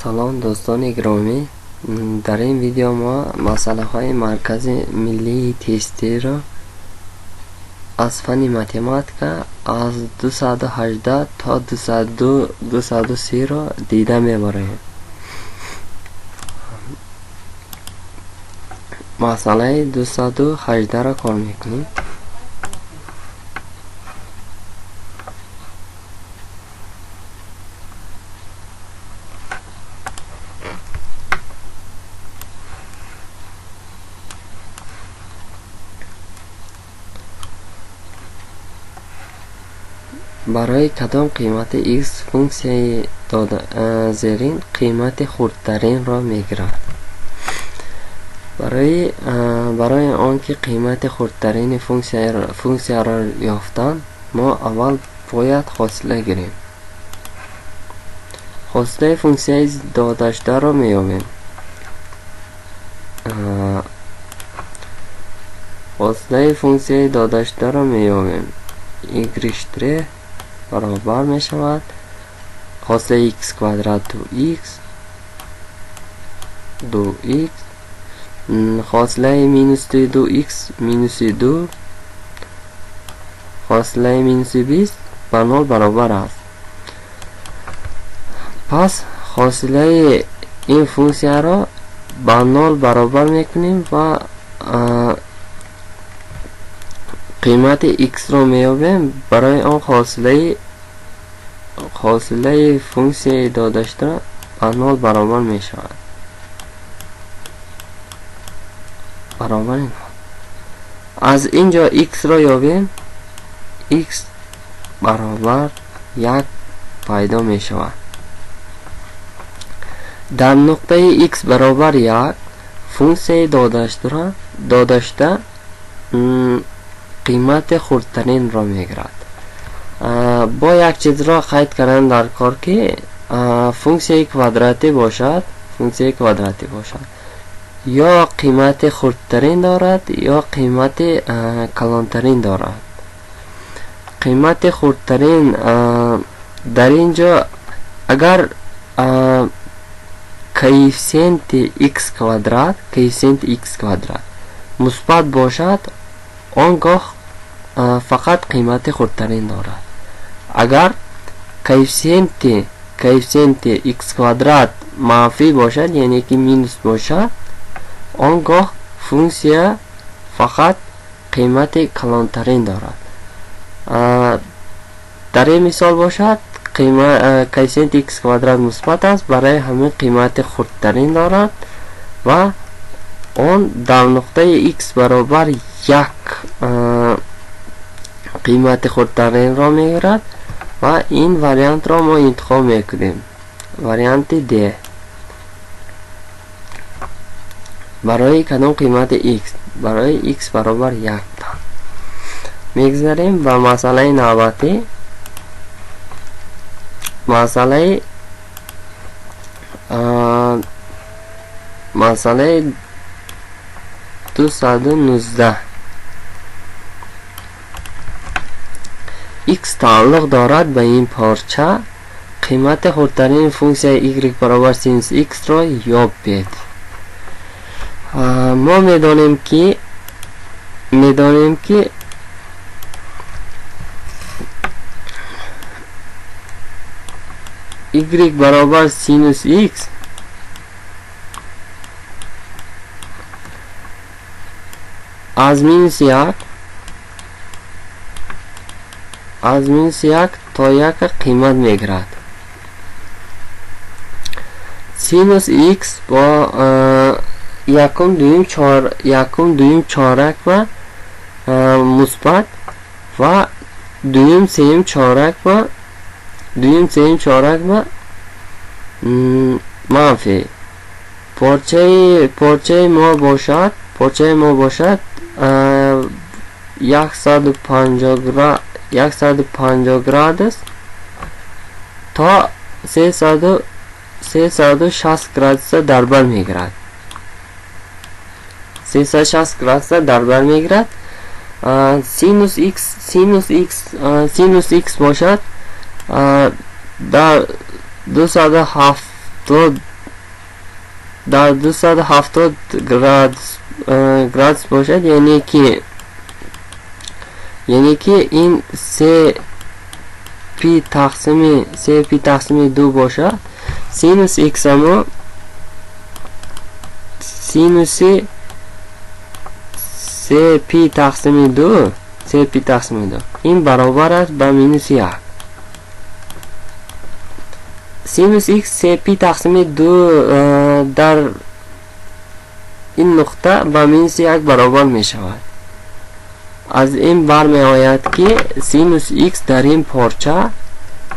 سلام دوستان گرامی، در این ویدیو ما مسئله های مرکز ملی تستی را از فن متماتیک از 218 تا 203 را دیده میبریم. مسئله 218 را کار میکنیم. برای کدام قیمت x فونکسیای زیرین قیمت خردترین را میگیرد. برای آنکه قیمت خردترین فونکسیا را یافتن، ما اول باید فاصله گیریم. فاصله فونکسیای داده شده را میابیم. فاصله فونکسیای داده شده را میابیم. y' برابر می شود فاصله x کوادرات دو x فاصله مینوس 2x مینوس 2 فاصله مینوس 20 بر 0 برابر است. پس فاصله این فونکسیا را با 0 برابر میکنیم و قیمت x رو میابیم. برای آن فاصله فونکسیای داده شده با 0 برابر می شود. برابر این از اینجا x را یابیم. x برابر 1 پیدا می شود. در نقطه x برابر 1 فونکسیای داده شده قیمت خردترین را میگیرد. با یک چیز را قید کردن در کار که فونکسیای کوادراتی باشد یا قیمت خردترین دارد یا قیمت کلانترین دارد. قیمت خردترین در اینجا اگر کوفیسینت x کوادرات مثبت باشد، آنگاه فقط قیمت خردترین دارد. اگر کوفیسینت x کوادرات منفی باشد، یعنی که مینوس باشد، آنگاه فونکسیا فقط قیمت کلانترین دارد. در این مثال باشد کوفیسینت x کوادرات مثبت است، برای همه قیمت خردترین دارد و آن در نقطه x برابر 1 قیمت خردترین را میگیرد و این وریانت را ما انتخاب میکنیم. وریانت D برای کدام قیمت x؟ برای x برابر 1 میگذاریم و مسئله نوبتی. مسئله 219. x تعلق دارد به این پارچه. قیمت خردترین فونکسیای y برابر سینوس x را یابید. ما میدانیم که y برابر سینوس x از مینوس 1 تا 1 قیمت میگیرد. سینوس x با یکم دویم چارک و مثبت و دویم سیم چارک و منفی. پارچه ما باشد 150 گراد تا 360 گراد در بر میگیرد. 360 گراد در بر میگیرد. سینوس x باشد در 270 در 270 گرادس باشد، یعنی که این 3 پی تقسیم 2 باشد. سینوس ایکس اما سینوس 3 پی تقسیم 2 این برابر است به مینوس 1. سینوس ایکس 3 پی تقسیم 2 در این نقطه به مینوس 1 برابر می شود. از این برمی آید که سینوس ایکس در این پارچه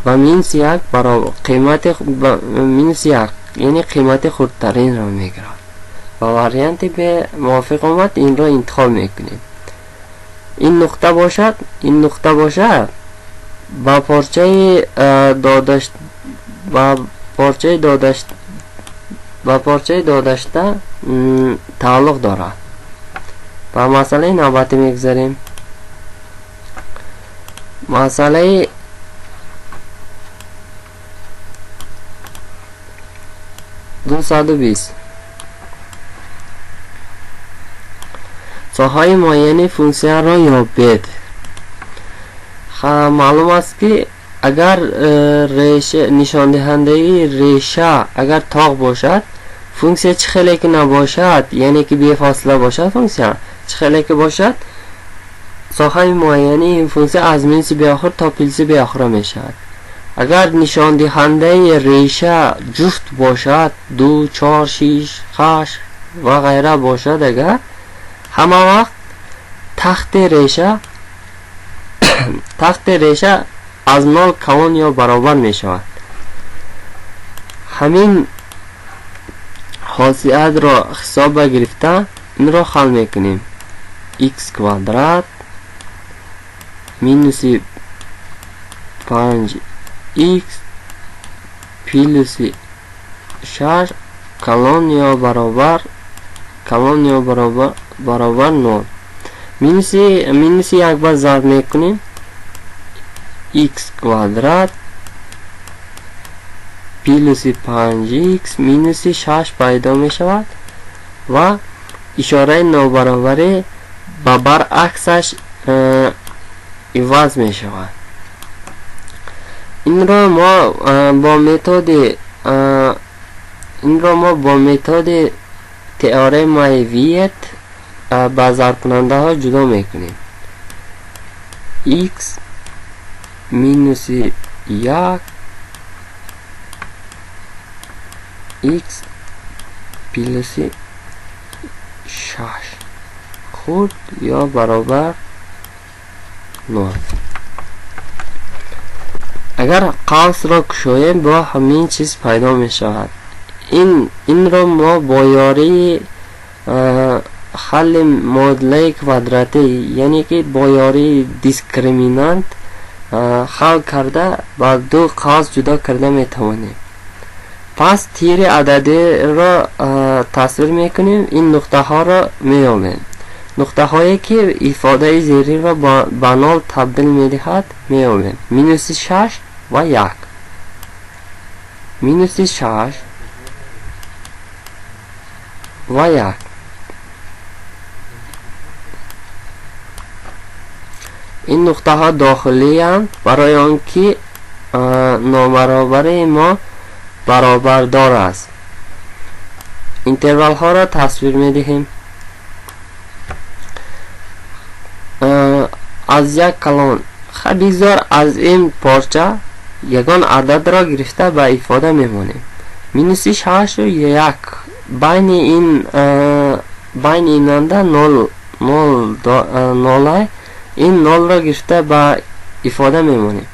و مینوس 1 برابر قیمت مینوس 1 یعنی قیمت خردترین را میگیرد و واریانت به موافق آمد این را انتخاب میکنیم. این نقطه باشد با پارچه دادشته تعلق دارد. با مسئله نوبتی میگذاریم. مسئله $220 ساهای معین فونکسیون را یابید. معلوم است که اگر نشان دهنده ریشه اگر تاق باشد، فونکسیون چه خیلی که نباشد، یعنی که بی فاصله باشد، فونکسیون چه خیلی که باشد، ساهای معین این فونکسیون از مینوس به آخر تا پلس به آخر می شود. اگر نشان دهنده ریشه جفت باشد، 2 4 6 8 و غیره باشد، اگر همه وقت تخت ریشه از 0 کلان یا برابر می شود. همین خاصیت را حساب گرفته این را حل میکنیم. x کوادرات مینوس 5x پلس 6 کلان یا برابر 0. مینوس 1 بار ضرب میکنیم. x کوادرات پلس 5x مینوس 6 پیدا می شود و اشاره نابرابری با برعکسش عوض می شود. این را ما با متد تئورم ویت با ضرب کننده ها جدا می کنیم. x مینوس 1 x پلس 6 خود یا برابر 9. اگر قوس را کشاییم با همین چیز پیدا می شود. این را ما با یاری حل معادله کواندراتی یعنی که با یاری دیسکریمینانت حل کرده با 2 قوس جدا کرده می توانیم. پس تیر عددی را تصویر میکنیم. این نقطه ها را میابیم. نقطه هایی که افاده زیری را با 0 تبدیل میدهد میابیم. مینوس 6 و 1. مینوس 6 و 1. این نقطه ها داخلی اند برای آنکه نابرابری ما برابردار است. اینترول ها را تصویر می دهیم. از 1 کلان بگذار از این پارچه یگان عدد را گرفته به افاده می مانیم. مینوس 6 و 1 بین این انده 0 این 0 را گرفته به افاده می مانیم.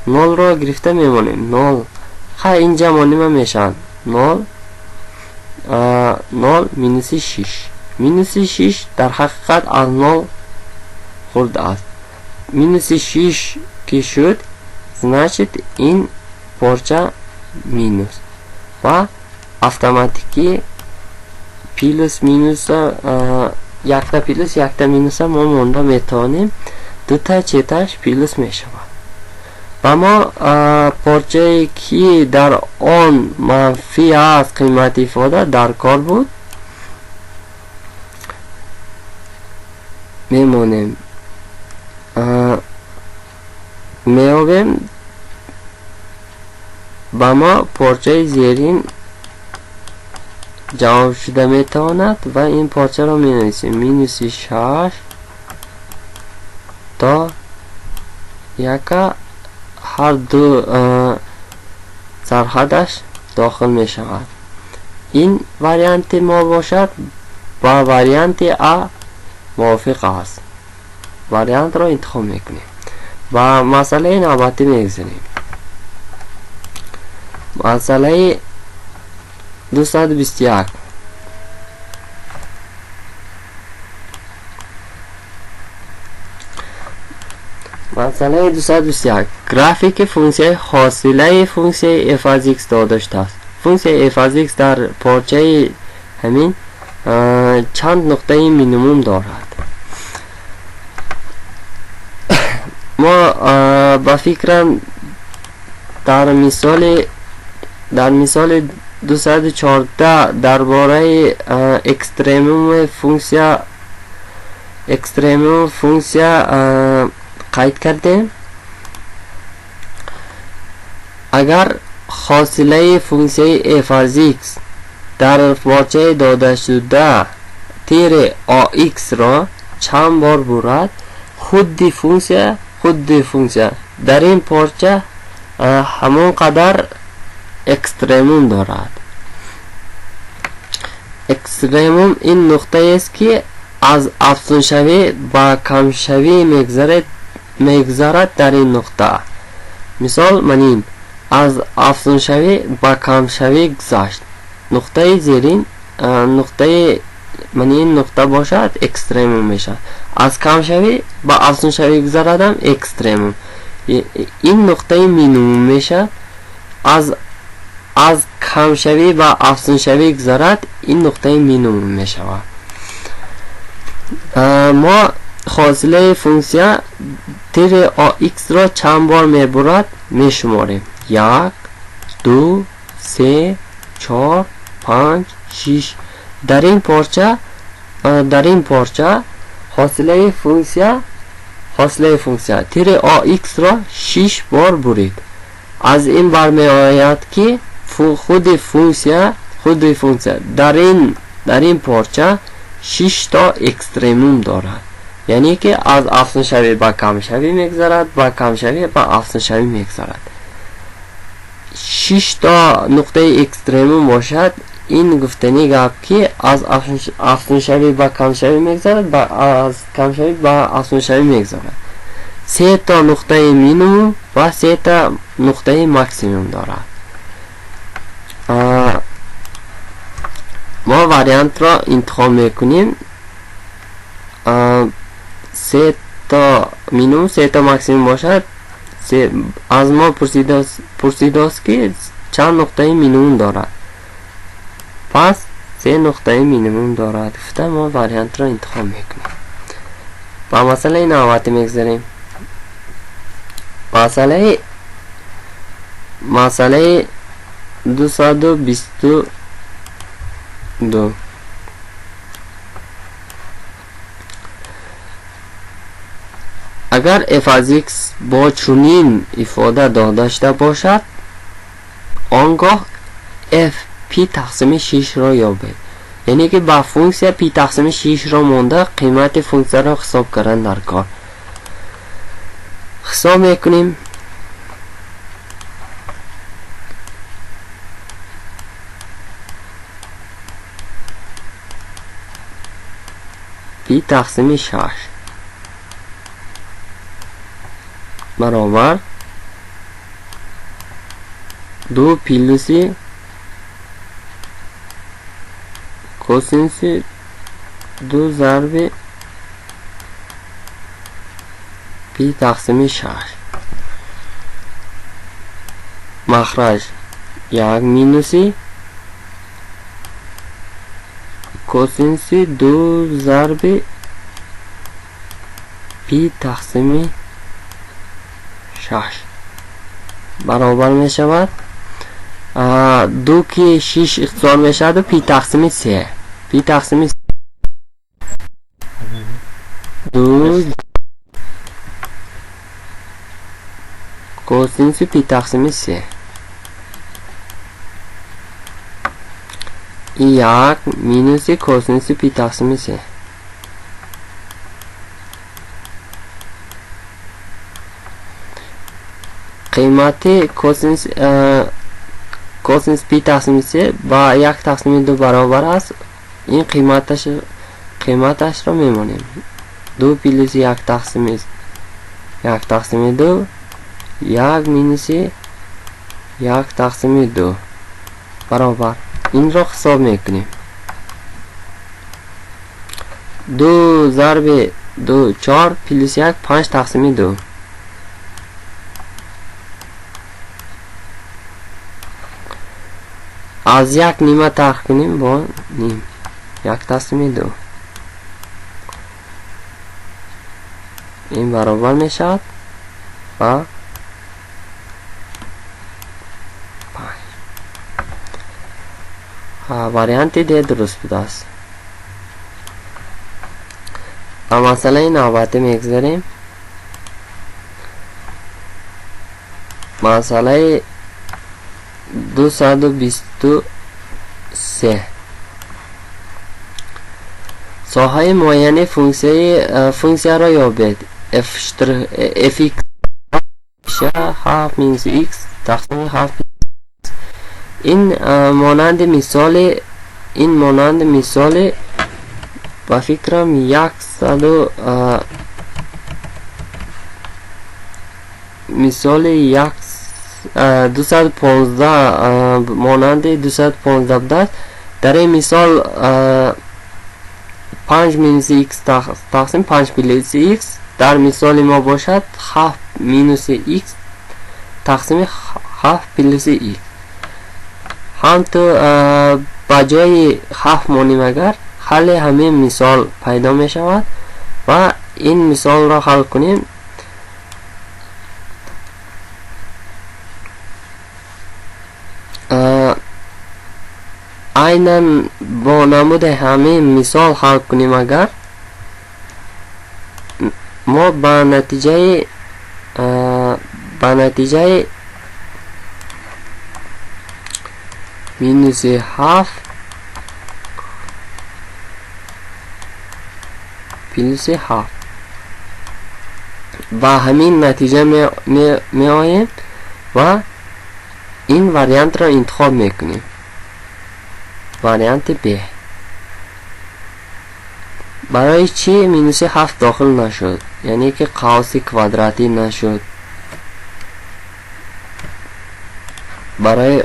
0 را گرفته می مانیم. 0 اینجا مانیم میشن 0 مینوس 6. مینوس 6 در حقیقت از 0 خورده است. مینوس 6 که شد значит این پارچه مینوس و اتوماتیکی پلس مینوس یک تا پلس یک تا مینوس ما مونده میتونیم 2 تا چتاش پلس میشود. و ما پارچه‌ای که در آن منفی است قیمت ifade در کار بود میمونیم میابیم با ما پارچه زیرین جواب شده میتواند و این پارچه را می نویسیم -6 تا یکا هر دو سرحدش داخل می شود. این واریانت ما باشد با واریانت ا موافق است. واریانت را انتخاب میکنیم و مسئله نوبتی میگذاریم. مسئله 221 مسئله 221 گرافیک فونکسیون حاصله فونکسیون f از x داده شده است. فونکسیون f از x در پارچه همین چند نقطه مینیموم دارد. ما با فکرم در مثال 214 درباره اکستریموم فونکسیا قید کردیم. اگر حاصله فونکسیون f از x در پارچه داده شده تیر ax را چند بار برد خود فونکسیا در این پارچه همون قدر اکستریموم دارد. اکستریموم این نقطه است که از افزونشوی با کمشوی میگذرد در این نقطه. مثال منیم از افزونشوی با کمشوی گذشت. نقطه زیرین نقطه من این نقطه باشد اکستریموم میشه. از کمشوی با افزونشوی گذردم اکستریموم. این نقطه مینیموم میشه. از کمشوی و افزونشوی گذرد این نقطه مینیموم میشه. ما حاصله فونکسیون تیر ax را چند بار میبرد میشماریم. 1 2 3 4 5 6 در این پارچه حاصله فونکسیون تیر ax را 6 بار برید. از این برمی آید که خود فونکسیون در این پارچه 6 تا اکستریموم دارد. یعنی که از افزونشوی با کمشوی میگذرد با کمشوی با افزونشوی میگذرد. 6 تا نقطه اکستریموم باشد. این گفتنی گپ که از افزونشوی با کمشوی میگذرد با از کمشوی با افزونشوی میگذرد. 3 تا نقطه مینیموم و 3 تا نقطه ماکسیموم دارد. ما واریانت را انتخاب میکنیم. 3 تا مینیموم 3 تا ماکسیموم باشد. از ما پرسیده است که چند نقطه مینیموم دارد. پس 3 نقطه مینیموم دارد. گفتم ما واریانت را انتخاب میکنیم. با مسئله نوبتی میگذاریم. مسئله 222 اگر f از x با چنین ifade داده شده باشد آنگاه f p تقسیم 6 را یابید. یعنی که با فونکسیون p تقسیم 6 را مونده قیمت فونکسیون را حساب کردن در کار. حساب میکنیم. p تقسیم 6 برابر 2 پیلوسی کوسینسی 2 ضرب p تقسیم 6 مخرج 1 مینوسی کوسینسی 2 ضرب p تقسیم 6 برابر می شود 2 که 6 اختصار می شود و پی تقسیم 3 پی تقسیم 2 کوسینوس پی تقسیم 3 1 مینوس کوسینوس پی تقسیم 3 قیمت کوسینوس پی تقسیم 3 با 1 تقسیم 2 برابر است. این قیمتش را میمونیم 2 پلس 1 تقسیم 2 1 مینوس 1 تقسیم 2 برابر. این را حساب میکنیم 2 ضرب 2 4 پلس 1 5 تقسیم 2 از 1 نیمه ترک کنیم با نیم 1 تقسیم 2 این برابر می شود و 5 واریانت دی درست بوده است. اما مسئله نوبتی میگذاریم. مسئله 223 ساحه معین فونکسیا را یابید. f(x) 7 مینوس x تقسیم 7. این مانند مثال با فکرم 215 مانند 215 بوده. در این مثال 5 مینوس x تقسیم 5 پلس x در مثال ما باشد 7 مینوس x تقسیم 7 پلس x. هم تو با جای 7 مانیم اگر حل همین مثال پیدا می شود و این مثال را حل کنیم. عیناً با نمود همین مثال حل کنیم اگر ما با نتیجه مینوس 7 پلس 7 با همین نتیجه می آییم و این واریانت را انتخاب میکنیم. واریانت B. برای چی مینوس 7 داخل نشد؟ یعنی که قوس کوادراتی نشد. برای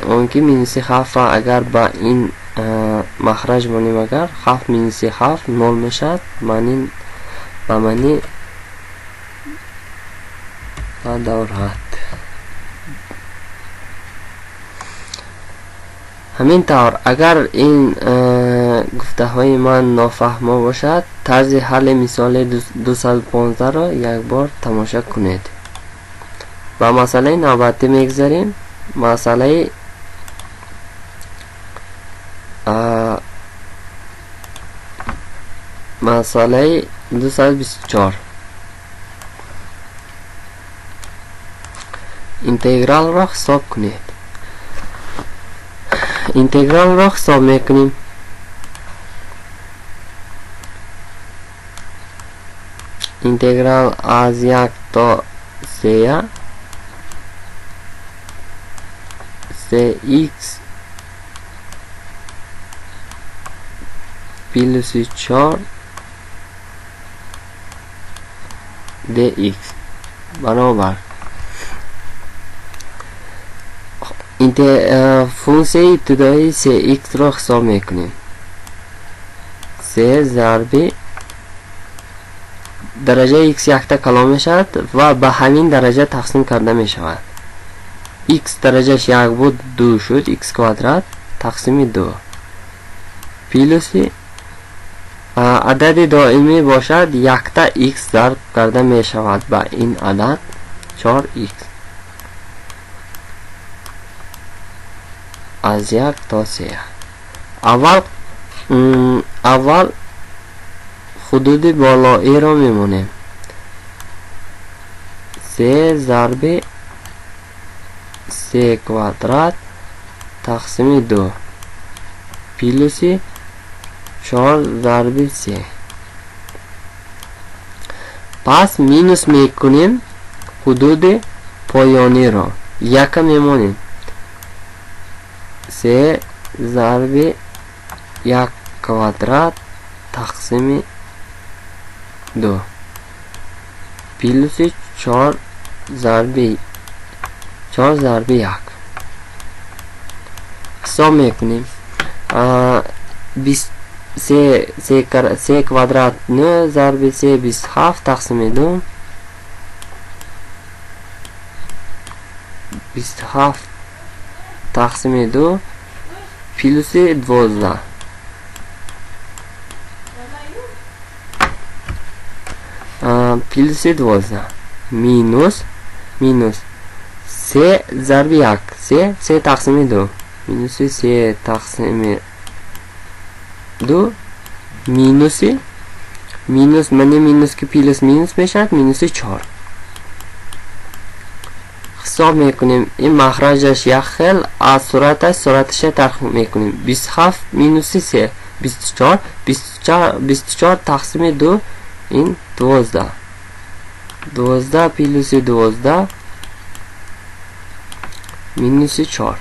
آنکه مینوس 7 را اگر با این مخرج بانیم اگر 7 مینوس 7 نول میشد معنی با معنی دورات. همین طور اگر این گفته های من نافهمه باشد طرز حل مثال 215 را یک بار تماشا کنید. و مسئله نوبتی میگذاریم. مسئله مسئله 224 اینتگرال را حساب کنید. اینتگرال را حساب میکنیم. اینتگرال از 1 تا 3 3x پلس 4 dx برابر فونکسیون ابتدایی 3x را حساب میکنیم. 3 ضرب درجه x یک تا کلا میشد و به همین درجه تقسیم کرده میشود. x درجهش 1 بود 2 شد x کوادرات تقسیم 2 پلس عدد دائمی باشد یکتا x ضرب کرده می شود به این عدد 4x از 1 تا 3. اول حدود بالایی را میمونیم. 3 ضرب 3 کوادرات تقسیم 2 پلوس 4 ضرب 3. پس مینوس میکنیم حدود پایانی را. یک میمونیم. 3 ضرب 1 کوادرات تقسیم 2 پلوس 4 ضرب 1 حساب میکنیم. 3 کوادرات 9 ضرب 3 27 تقسیم 2 27 تقسیم 2 پلوس 12 پلوس 12 مینوس 3 ضرب 1 3 تقسیم 2 مینوس 3 تقسیم 2 مینوس من مینوس که پلوس مینوس میشد مینوس 4. حساب میکنیم. این مخرجش یک خیل از صورتش ترخ میکنیم. 27 مینوس 3 24 تقسیم 2 این 12 پلوس 12 مینوس 4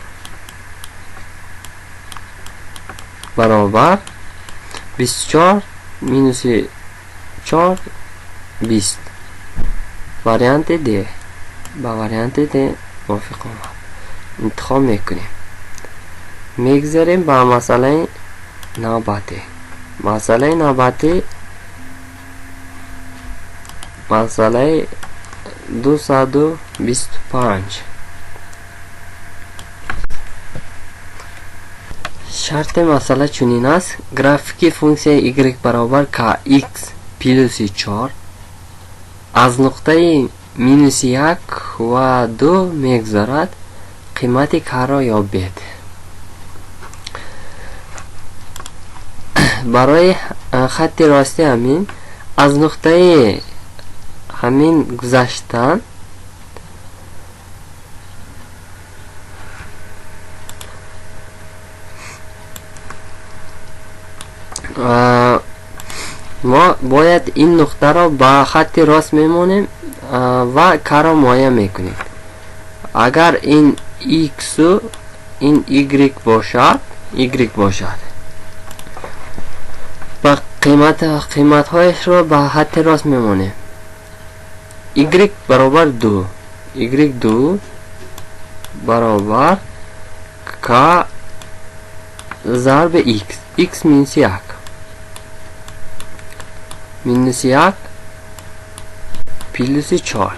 برابر 24 مینوس 4 20. واریانت دی با واریانت دی موافق اومد. انتخاب میکنیم. میگذاریم با مسئله نوبتی. مسئله 225. شرط مسئله چنین است. گرافیک فونکسیون y برابر kx پلوس 4 از نقطه مینوس 1 و 2 میگذرد. قیمت k را یابید. برای خط راستی همین از نقطه همین گذشتن ما باید این نقطه را با خط راست میمونیم و k را معاین میکنیم. اگر این x و این y باشد و قیمت هایش را با خط راست میمونیم. y برابر 2 برابر k ضرب x مینوس 1 پلوس 4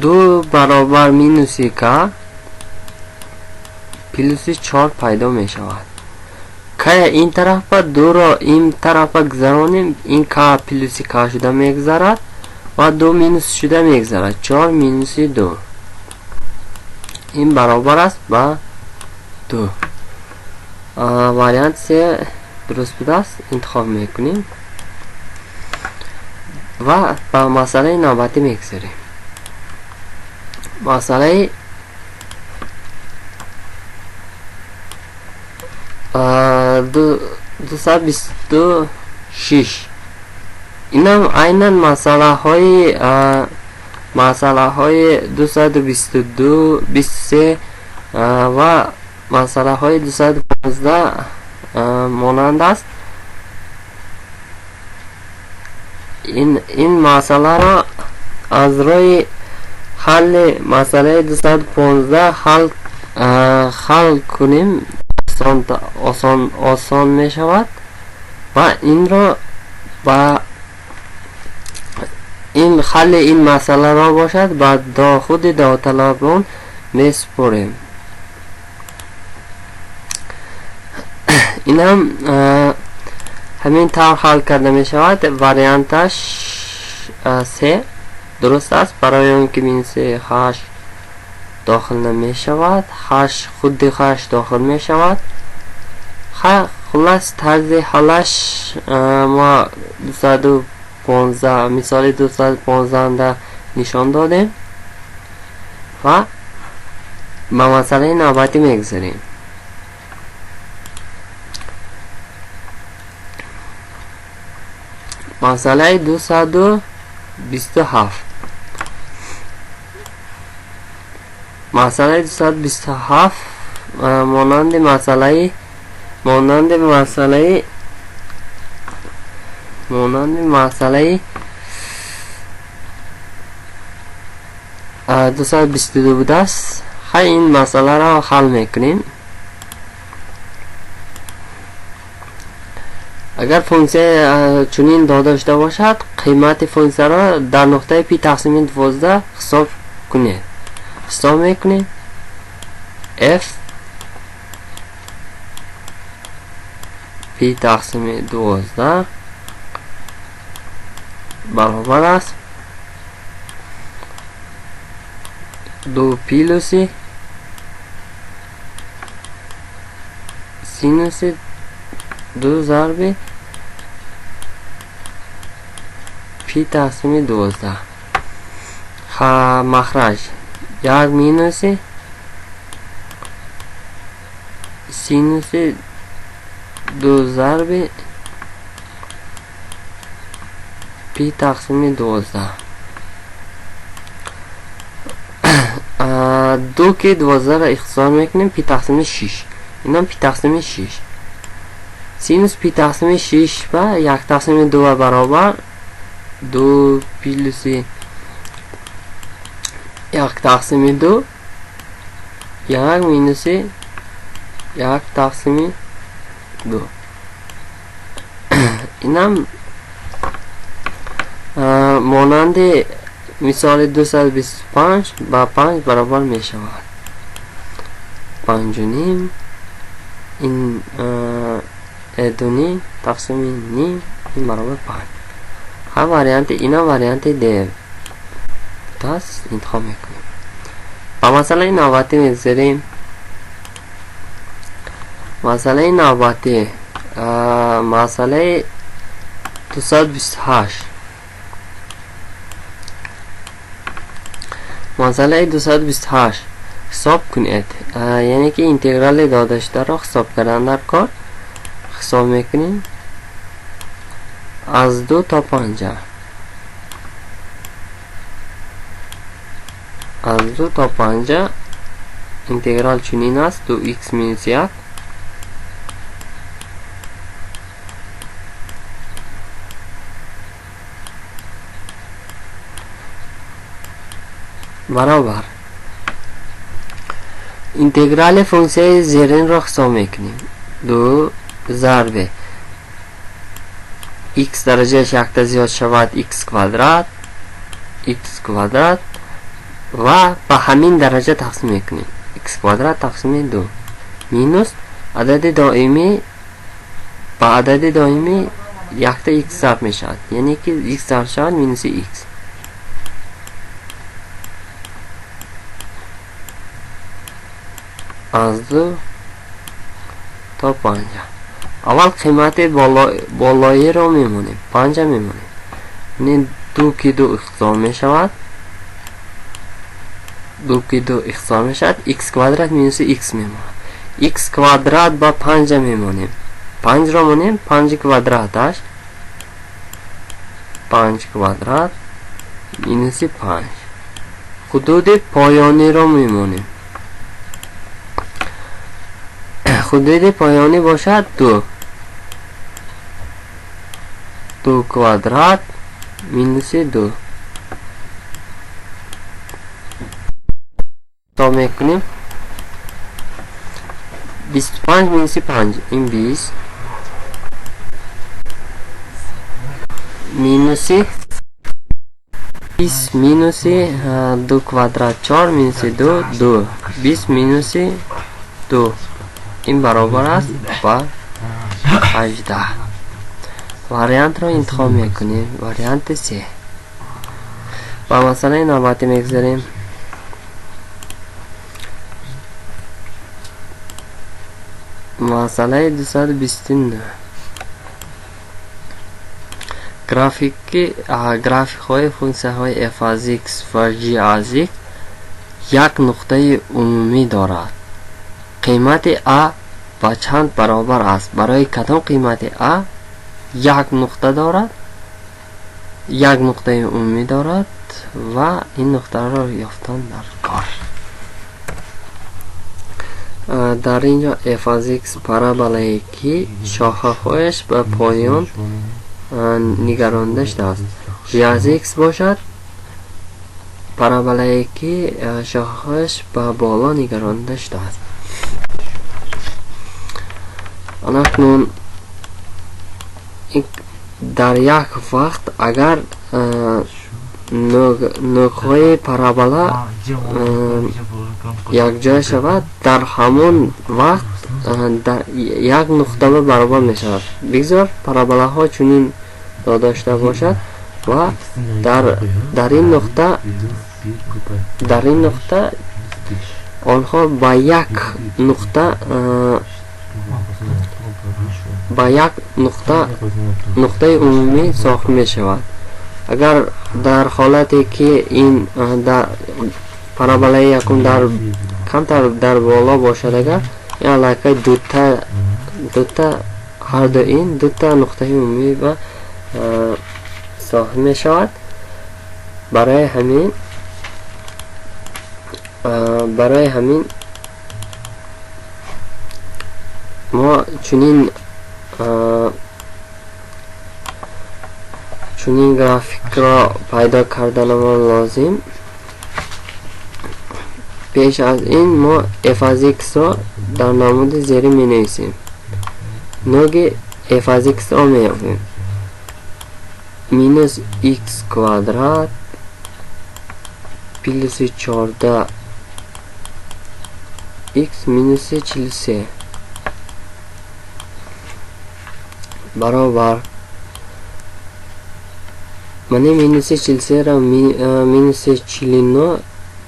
2 برابر مینوس k پلوس 4 پیدا می شود. که این طرف پر 2 را این طرف گذرانیم. این k پلوس k شده میگذرد و 2 مینوس شده میگذرد. 4 مینوس 2 این برابر است با 2. واریانت 3 درست بوده است. انتخاب میکنیم و با مسئله نوبتی میگذاریم. مسئله 226. اینم عیناً مسئله های 222 23 و مسئله های 215 مانند است. این مسئله را از روی حل مسئله 215 حل کنیم آسان می شود و این را با این حل این مسئله را باشد. بعد خود داوطلبان میسپریم. این هم همین طور حل کرده می شود. واریانتش 3 درست است، برای اون که مینوس 8 داخل نمی شود، 8 خود 8 داخل می شود. خلاص طرز حلش ما 215 مثال 215 نشان دادیم و با مسئله نوبتی میگذاریم. مسئله 227. مسئله 227 مانند مسئله 222 بوده است. این مسئله را حل میکنیم. اگر فونکسیون چنین داشته باشد، قیمت فونکسیون را در نقطه پی تقسیم 12 حساب کنید. حساب میکنیم f پی تقسیم 12 برابر است 2 پیلوسی سینوس 2 ضرب پی تقسیم 12. مخرج 1 مینوس سینوس 2 ضرب پی تقسیم 12. 2 که 12 را اختصار میکنیم پی تقسیم 6. این هم پی تقسیم 6. سینوس پی تقسیم 6 و 1 تقسیم 2 برابر 2 پیلوس 1 تقسیم 2 1 مینوس 1 تقسیم 2. اینم مانند مثال 225 با 5 برابر می شود 5 و نیم. این ادونی تقسیم نیم این برابر 5. هر واریانت اینا واریانت دیو دست انتخاب میکنیم. با مسئله نوبتی میگذاریم. مسئله نوبتی مسئله 228. مسئله 228 حساب کنید. یعنی که اینتگرال داده شده را حساب کردن در کار حساب میکنیم. از 2 تا 50 از 2 تا 50 اینتگرال چنین است 2x مینوس 1 برابر اینتگرال فونکسیون زیرین را حساب میکنیم. 2 ضرب x درجهش 1 تا زیاد شود x کوادرات و به همین درجه تقسیم میکنیم x کوادرات تقسیم 2 مینوس عدد دائمی با عدد دائمی 1 تا x ضرب میشود، یعنی که x ضرب شود مینوس x. از 2 تا 50 اول قیمت بالایی را میمونیم 50 میمونیم. این 2 که 2 اختصار میشود 2 که 2 اختصار میشود x کوادرات مینوس x میمونه. x کوادرات با 5 میمونیم 5 را مونیم 5 کوادراتش 5 کوادرات مینوس 5. حدود پایانی را میمونیم. حدود پایانی باشد 2 کوادرات مینوس 2 تا میکنیم 25 مینوس 5 این 20 مینوس 20 minus 2 kvadrat 4 minus 2 2 20 minus 2 این برابر است با 18. واریانت رو انتخاب میکنیم. واریانت 3. با مسئله نوبتی میگذاریم. مسئله 229. گرافیک های فونکسیون های f از x و g از x یک نقطه عمومی دارد. قیمت a با چند برابر است؟ برای کدام قیمت a یک نقطه دارد، یک نقطه عمومی دارد و این نقطه را یافتن در کار. در اینجا f از x پارابولایی که شاخه‌هایش به پایان نگرانده شده است. g از x باشد پارابولایی که شاخه‌هایش به بالا نگرانده شده است. اکنون در یک وقت اگر نقطه پارابولا یک جای شود، در همون وقت یک نقطه برابر می شود. بگذار پارابولا ها چنین داشته باشد و در این نقطه آنها با یک نقطه عمومی ساخته می شود. اگر در حالتی که این در پارابولای یکم در کمتر در بالا باشد، اگر این علاقه دوتا هر دو این دوتا نقطه عمومی و ساخته می شود. برای همین ما چنین گرافیک را پیدا کردن ما لازم. پیش از این ما f از x را در نمود زیری می نویسیم. نوگ f از x را می یابیم. مینوس x کوادرات پلس 14 x مینوس 43 برابر من مینوس 43 را مینوس 49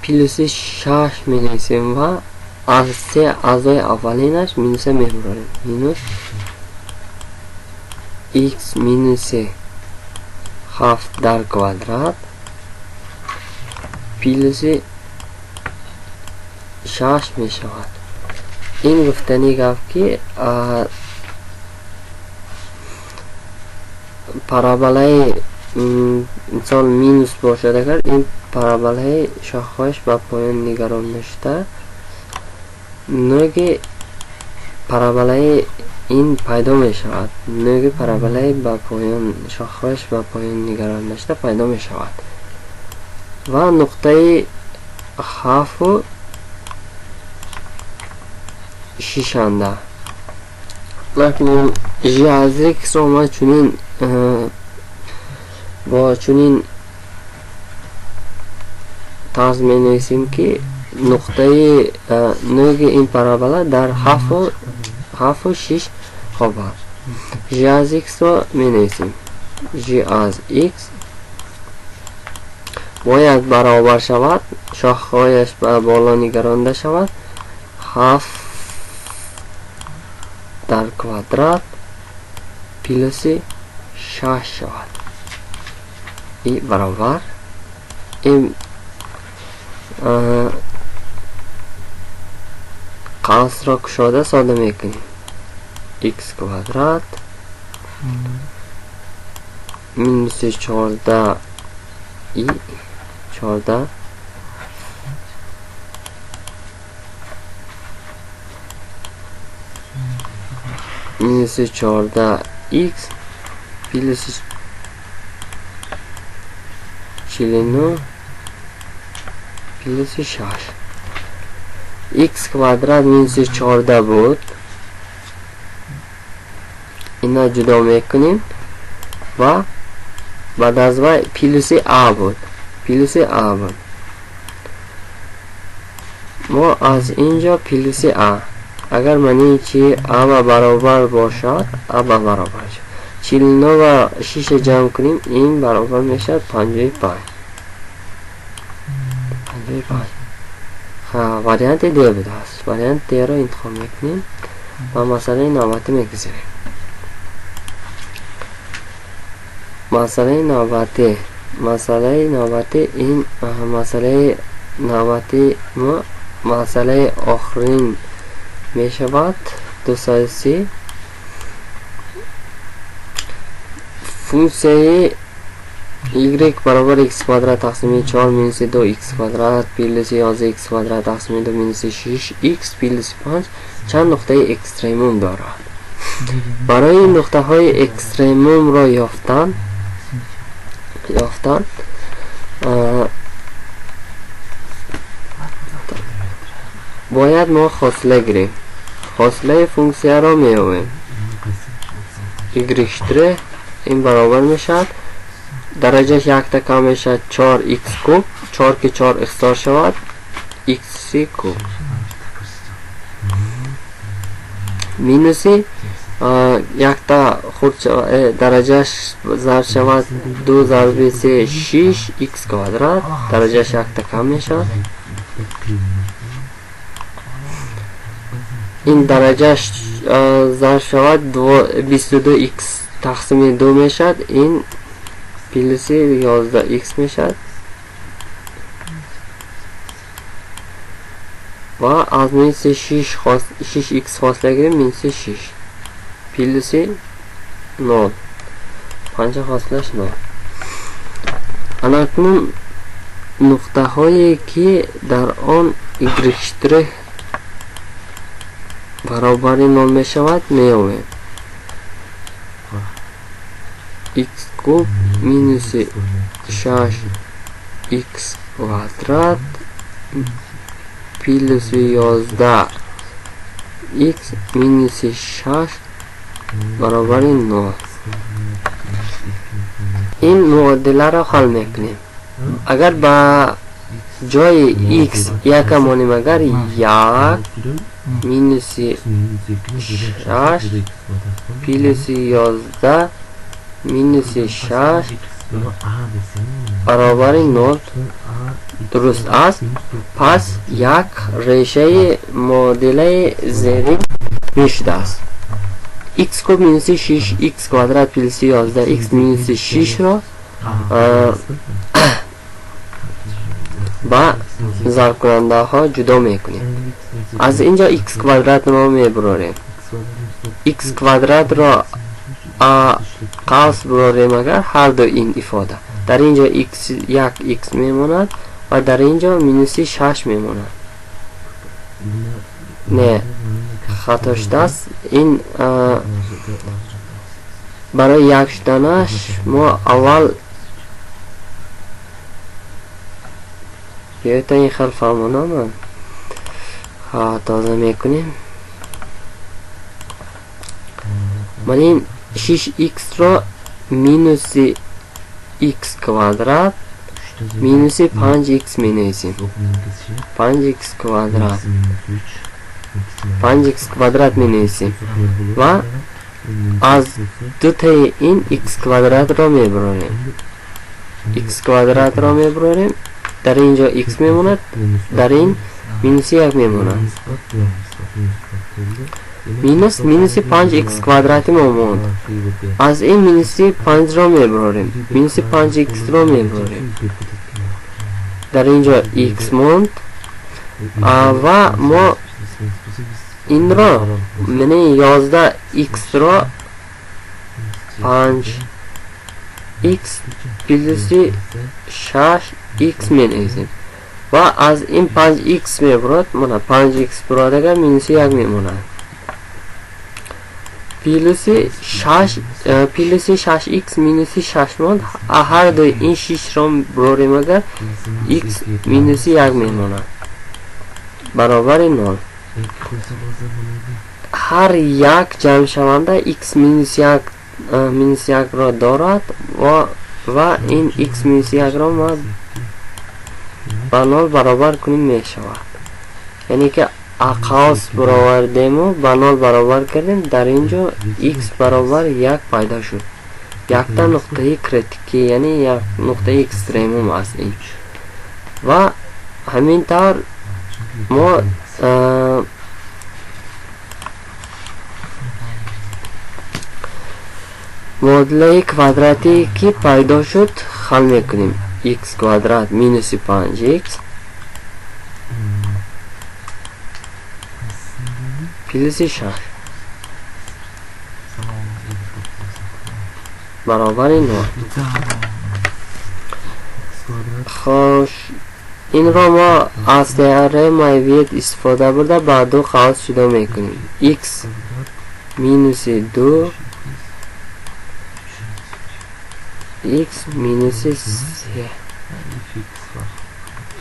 پلس 6 می نویسیم و از سه اعضای اولینش مینوس می بریم. مینوس x مینوس 7 در کوادرات پلس 6 می شود. این گفتنی گفت که پارابولای مثال مینوس باشد، اگر این پارابولای شاخه‌اش به پایان نگرانده شده، نوع پارابولای این پیدا می شود. نوع پارابولای به پایان شاخه‌اش به پایان نگرانده شده پیدا می شود و نقطه 7 و 6 لکن g از x را ما با چنین طرز می نویسیم که نقطه نوع این پارابولا در 7 و 6 خوب است. g از x را می نویسیم. g از x باید برابر شود، شاخه‌هایش به بالا نگرانده شود، 7 در کوادرات پلس 6 شود. این برابر این قوس را کشاده ساده میکنیم. x کوادرات مینوس 14 ای 14 مینوس 14 x پلس 49 پلس 6 x کوادرات مینوس 14 بود. اینا جدا میکنیم و بعد از وای پلس a بود. پلس ا بود. ما از اینجا پلس ا اگر منی چی ا برابر باشد ا برابر شد 49 و 6 جمع کنیم این برابر میشد 55. واریانت دی بوده است. واریانت دی را انتخاب میکنیم و مسئله نوبتی میگذاریم. مسئله نوبتی این مسئله نوبتی ما مسئله آخرین می شود. 203 فونکسیون y برابر x کвадрат تقسیم 4 مینوس 2 x کвадрат پلس 11 x کвадрат تقسیم 2 مینوس 6 x پلس 5 چند نقطه اکستریموم دارد. برای این نقطه های اکستریموم را یافتن باید ما فاصله گیریم. فاصله فونکسیون را می‌یابیم. y' این برابر میشد درجهش یک تا کم میشد 4x کوب 4 که 4 اختصار شود x کوب مینوسی یک تا خود درجهش ضرب شود 2 ضرب 3 6 x کвадрат درجهش یک تا کم میشد. این درجهش ضرب شود 22x تقسیم 2 میشد. این پلس 11x میشد و از مینوس 6x فاصله گیریم. مینوس 6 پلس 0 5 فاصلهش 0. اکنون نقطه هایی که در آن y' برابر 0 می شود می آوریم. x کوب مینوس 6 x کвадрат پلس 11 x مینوس 6 برابر 9. این معادله را حل میکنیم. اگر با جای x یک مانیم اگر 1 مینوس 6 پلس 11 مینوس 6 برابر 9 درست است. پس یک ریشه معادله زیرین میشده است. x کوب مینوس 6 x کвадрат پلس 11 x مینوس 6 را با ضرب کننده ها جدا میکنیم. از اینجا x کвадрат را میبریم. x کвадрат را قوس براریم اگر هر دو این افاده در اینجا x یک x میماند و در اینجا مینوس 6 میماند. نه خطا شده است. این برای یک شدنش ما اول بیایید این خلف همونا تازه میکنیم. من این 6x را مینوس x کвадрат مینوس 5x می نویسیم. 5x کвадрат 5x کвадрат می نویسیم و از دو تای این x کвадрат را می براریم. x کвадрат را می براریم. در اینجا x می ماند در این مینوس 1 می ماند. مینوس 5x کвадрат میماند. از این مینوس 5 را میبریم. مینوس 5x را میبریم. در اینجا x ماند و ما این را منی 11x را 5x پلس 6x مینویسیم و از این 5x میبرد ماند 5x براد اگر مینوس 1 میماند. پلس 6x مینوس 6 ماند. هر دو این 6 را براریم اگر x مینوس 1 میماند برابر 0. هر یک جمع شونده x مینوس 1 را دارد و این x مینوس 1 را ما با 0 برابر کنیم میشود. یعنی که اقاس برآوردیم و با 0 برابر کردیم، در اینجا x برابر 1 پیدا شد. یک تا نقطه کریتیکی یعنی یک نقطه اکستریموم است این. و همین طور ما معادله کواdraتی که پیدا شد حل میکنیم. x کوادرات مینوس 5x پلس 6 برابر 9. خوش این را ما از تیاره مایویت استفاده برده با 2 قوس شده میکنیم. x مینوس 2 x مینوس 3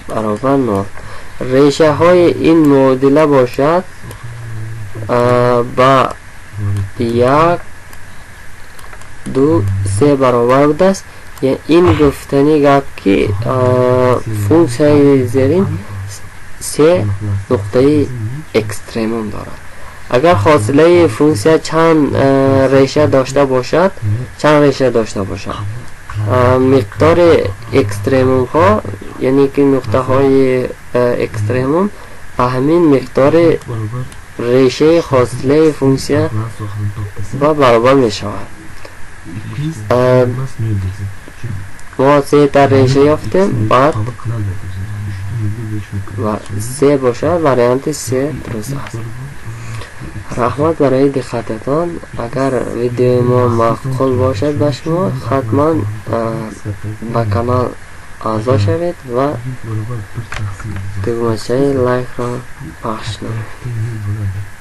برابر 9. ریشه های این معادله باشد با 1 2 3 برابر بوده است. یعنی این گفتنی گپ که فونکسیون زیرین 3 نقطه اکستریموم دارد. اگر فاصله فونکسیون چند ریشه داشته باشد مقدار اکستریموم ها یعنی که نقطه های اکستریموم به همین مقدار ریشه فاصله فونکسیون با برابر می شود. ما 3 تا ریشه یافتیم، بعد و 3 باشد وریانت 3 درست است. رحمت برای دقتتان. اگر ویدیو ما معقول باشد به شما حتما به کانال اعضا شوید و دکمه لایک را پخش نمایید.